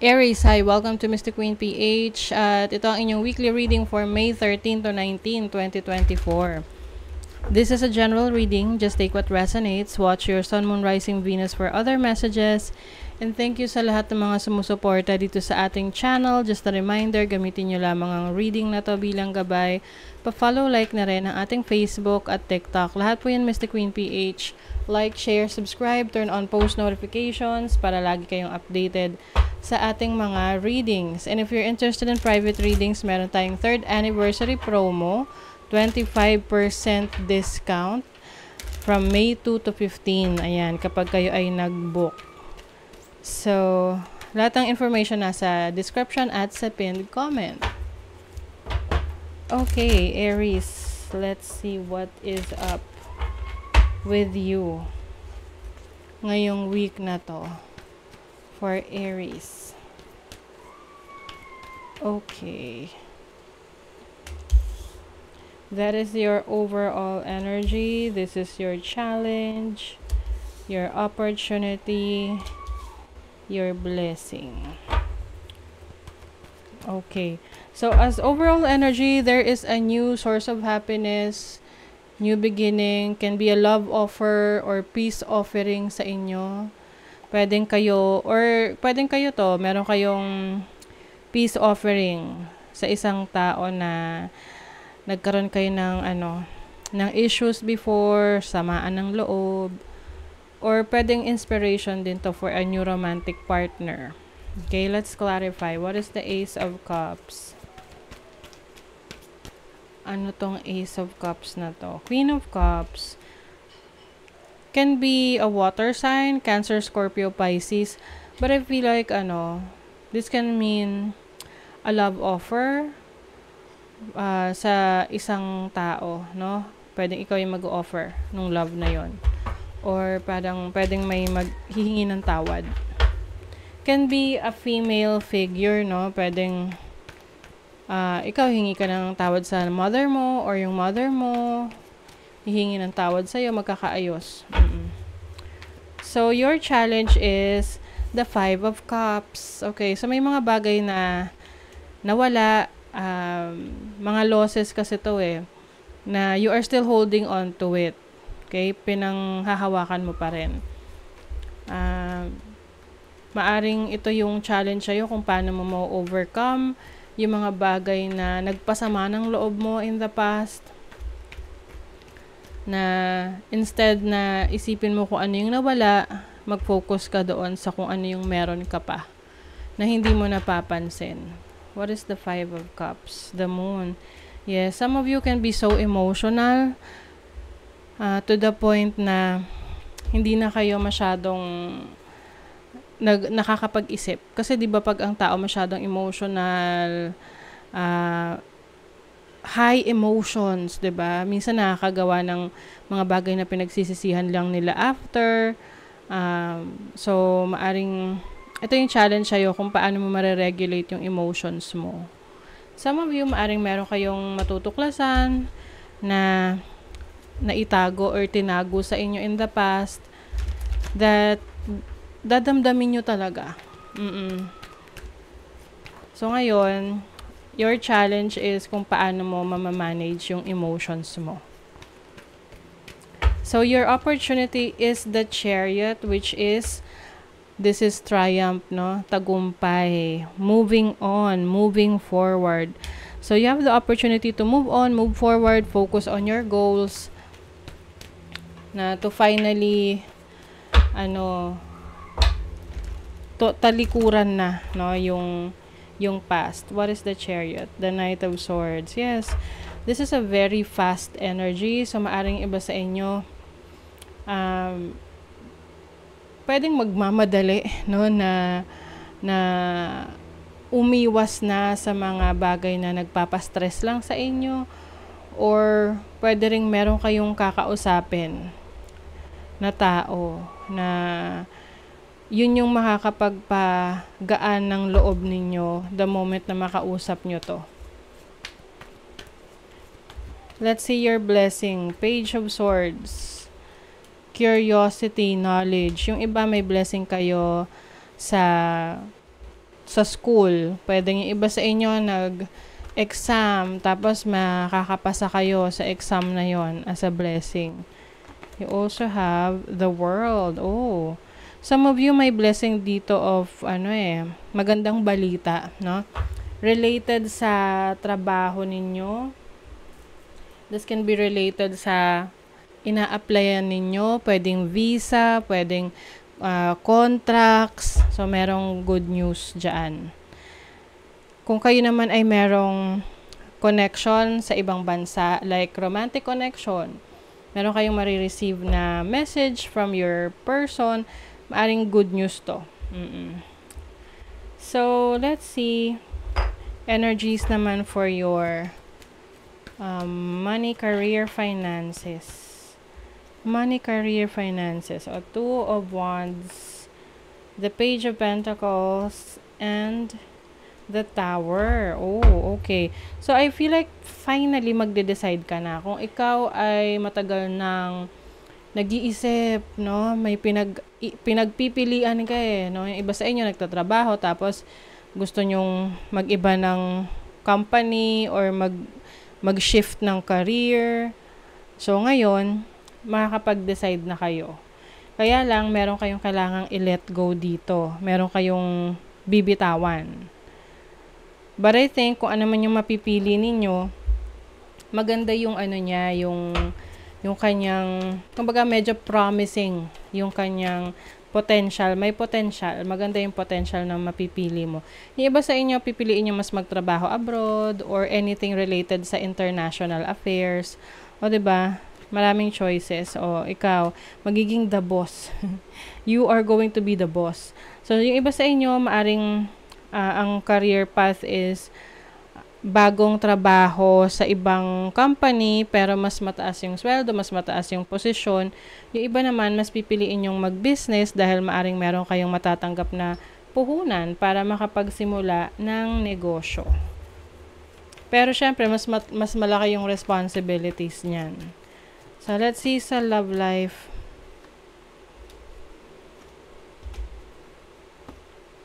Aries, hi! Welcome to Mystic Queen PH. At ito ang inyong weekly reading for May 13 to 19, 2024. This is a general reading. Just take what resonates. Watch your Sun, Moon, Rising, Venus for other messages. And thank you sa lahat ng mga sumusuporta dito sa ating channel. Just a reminder, gamitin nyo lamang ang reading na to bilang gabay. Pa-follow, like na rin ang ating Facebook at TikTok. Lahat po yan Mystic Queen PH. Like, share, subscribe, turn on post notifications para lagi kayong updated sa ating mga readings. And if you're interested in private readings, meron tayong 3rd anniversary promo, 25% discount from May 2 to 15. Ayan, kapag kayo ay nag-book. So, lahat ng information nasa description at sa pinned comment. Okay, Aries, let's see what is up with you ngayong week na to for Aries. Okay. That is your overall energy. This is your challenge, your opportunity, your blessing. Okay. So as overall energy, there is a new source of happiness, new beginning, can be a love offer or peace offering sa inyo. Pwedeng kayo to, meron kayong peace offering sa isang tao na nagkaroon kayo ng issues before, samaan ng loob, or pwedeng inspiration din to for a new romantic partner. Okay, let's clarify. What is the Ace of Cups? Ano tong Ace of Cups na to? Queen of Cups can be a water sign, Cancer, Scorpio, Pisces. But I feel like, this can mean a love offer sa isang tao, no? Pwedeng ikaw yung mag-offer nung love na yon. Or pwedeng may maghihingi ng tawad. Can be a female figure, no? Pwedeng ikaw hingi ka ng tawad sa mother mo or yung mother mo hihingi ng tawad sa'yo, magkakaayos. So, your challenge is the 5 of Cups. Okay, so may mga bagay na nawala, mga losses kasi to na you are still holding on to it. Okay, pinanghahawakan mo pa rin. Maaring ito yung challenge sa'yo kung paano mo ma-overcome yung mga bagay na nagpasama ng loob mo in the past. Na instead na isipin mo kung ano yung nawala, mag-focus ka doon sa kung ano yung meron ka pa na hindi mo napapansin. What is the 5 of Cups? The Moon. Yes, some of you can be so emotional to the point na hindi na kayo masyadong nakakapag-isip. Kasi 'di ba pag ang tao masyadong emotional, high emotions, 'di ba? Minsan nakakagawa ng mga bagay na pinagsisisihan lang nila after. So maaring ito yung challenge sa'yo kung paano mo mare-regulate yung emotions mo. Some of you maaring meron kayong matutuklasan na naitago or tinago sa inyo in the past that dadamdamin nyo talaga. So ngayon, your challenge is kung paano mo mamamanage yung emotions mo. So your opportunity is the Chariot, which is, this is triumph, no? Tagumpay. Moving on, moving forward. So you have the opportunity to move on, move forward, focus on your goals, na to finally, talikuran na, no? Yung past. What is the Chariot? The Knight of Swords. Yes, this is a very fast energy. So, maaring iba sa inyo, pwedeng magmamadali, no? Na umiwas na sa mga bagay na nagpapastress lang sa inyo. Or, pwede ring meron kayong kakausapin na tao na yun yung makakapagpagaan ng loob ninyo the moment na makausap nyo to. Let's see your blessing. Page of Swords. Curiosity, knowledge. Yung iba may blessing kayo sa sa school. Pwedeng yung iba sa inyo nag-exam, tapos makakapasa kayo sa exam na yon as a blessing. You also have the world. Oh, some of you may blessing dito of magandang balita, no? Related sa trabaho ninyo. This can be related sa ina-applyan ninyo, pwedeng visa, pwedeng contracts. So, merong good news dyan. Kung kayo naman ay merong connection sa ibang bansa, like romantic connection, meron kayong marireceive na message from your person, maaring good news to. So, let's see. Energies naman for your money, career, finances. Money, career, finances. O, Two of Wands, the Page of Pentacles, and the Tower. Oh, okay. So, I feel like finally magde-decide ka na. Kung ikaw ay matagal nang nag-iisip, no? May pinagpipilian ka no? Yung iba sa inyo nagtatrabaho, tapos gusto nyong mag-iba ng company or mag-shift ng career. So, ngayon, makakapag-decide na kayo. Kaya lang, meron kayong kailangang i-let go dito. Meron kayong bibitawan. But I think, kung ano man yung mapipili ninyo, maganda yung yung kanyang, kumbaga medyo promising yung kanyang potential. May potential. Maganda yung potential na mapipili mo. Yung iba sa inyo, pipiliin nyo mas magtrabaho abroad or anything related sa international affairs. O, diba? Maraming choices. O, ikaw, magiging the boss. You are going to be the boss. So, yung iba sa inyo, maaring ang career path is bagong trabaho sa ibang company, pero mas mataas yung sweldo, mas mataas yung posisyon. Yung iba naman, mas pipiliin yung mag-business dahil maaring meron kayong matatanggap na puhunan para makapagsimula ng negosyo. Pero syempre, mas malaki yung responsibilities niyan. So, let's see sa love life.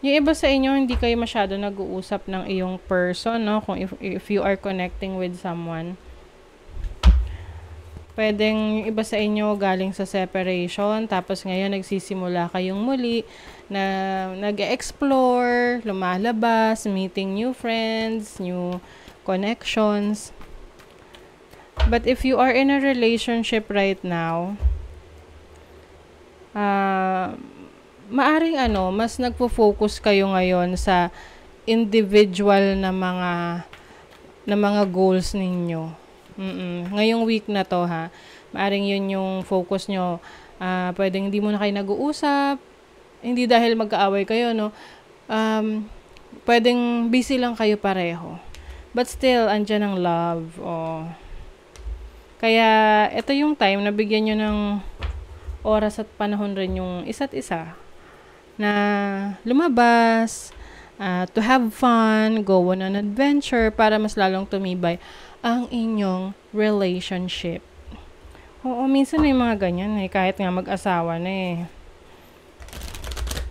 Yung iba sa inyo, hindi kayo masyado nag-uusap ng iyong person, no? Kung if you are connecting with someone. Pwedeng yung iba sa inyo galing sa separation, tapos ngayon nagsisimula kayong muli, na nag-explore, lumalabas, meeting new friends, new connections. But if you are in a relationship right now, maaring mas nagfo-focus kayo ngayon sa individual na mga goals ninyo. Ngayong week na to, ha, maaring yun yung focus nyo. Pwedeng hindi mo na kayo nag-uusap, hindi dahil magkaaway kayo, no? Pwedeng busy lang kayo pareho. But still, andyan ang love. Oh. Kaya, ito yung time na bigyan nyo ng oras at panahon rin yung isa't isa na lumabas, to have fun, go on an adventure para mas lalong tumibay ang inyong relationship. Oo, minsan may mga ganyan kahit nga mag-asawa na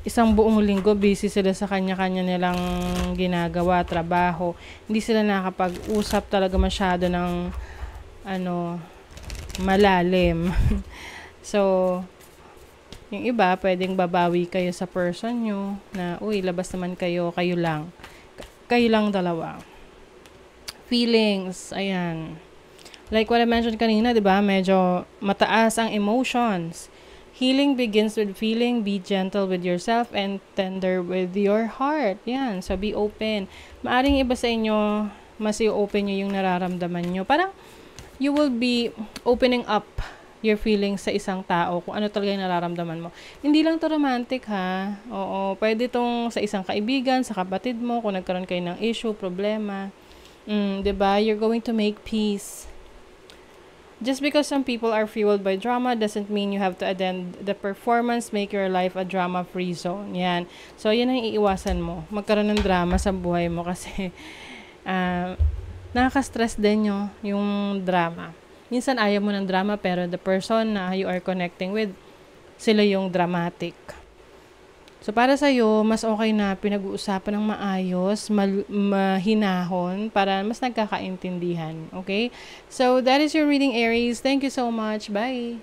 isang buong linggo busy sila sa kanya-kanya nilang ginagawa, trabaho. Hindi sila nakakapag-usap talaga masyado ng malalim. So, yung iba, pwedeng babawi kayo sa person nyo na, labas naman kayo lang. Kayo lang dalawa. Feelings, ayan. Like what I mentioned kanina, diba? Medyo mataas ang emotions. Healing begins with feeling. Be gentle with yourself and tender with your heart. Yan, so be open. Maaring iba sa inyo, mas i-open nyo yung nararamdaman nyo. Parang, you will be opening up your feelings sa isang tao, kung ano talaga yung nararamdaman mo. Hindi lang to romantic, ha? Oo, pwede tong sa isang kaibigan, sa kapatid mo, kung nagkaroon kayo ng issue, problema. Diba? You're going to make peace. Just because some people are fueled by drama doesn't mean you have to attend the performance. Make your life a drama-free zone. Yan. So, yan ang iiwasan mo. Magkaroon ng drama sa buhay mo kasi nakaka-stress din yung drama. Minsan ayaw mo ng drama pero the person na you are connecting with, sila yung dramatic. So, para sa'yo, mas okay na pinag-uusapan ng maayos, mahinahon, para mas nagkakaintindihan. Okay? So, that is your reading, Aries. Thank you so much. Bye!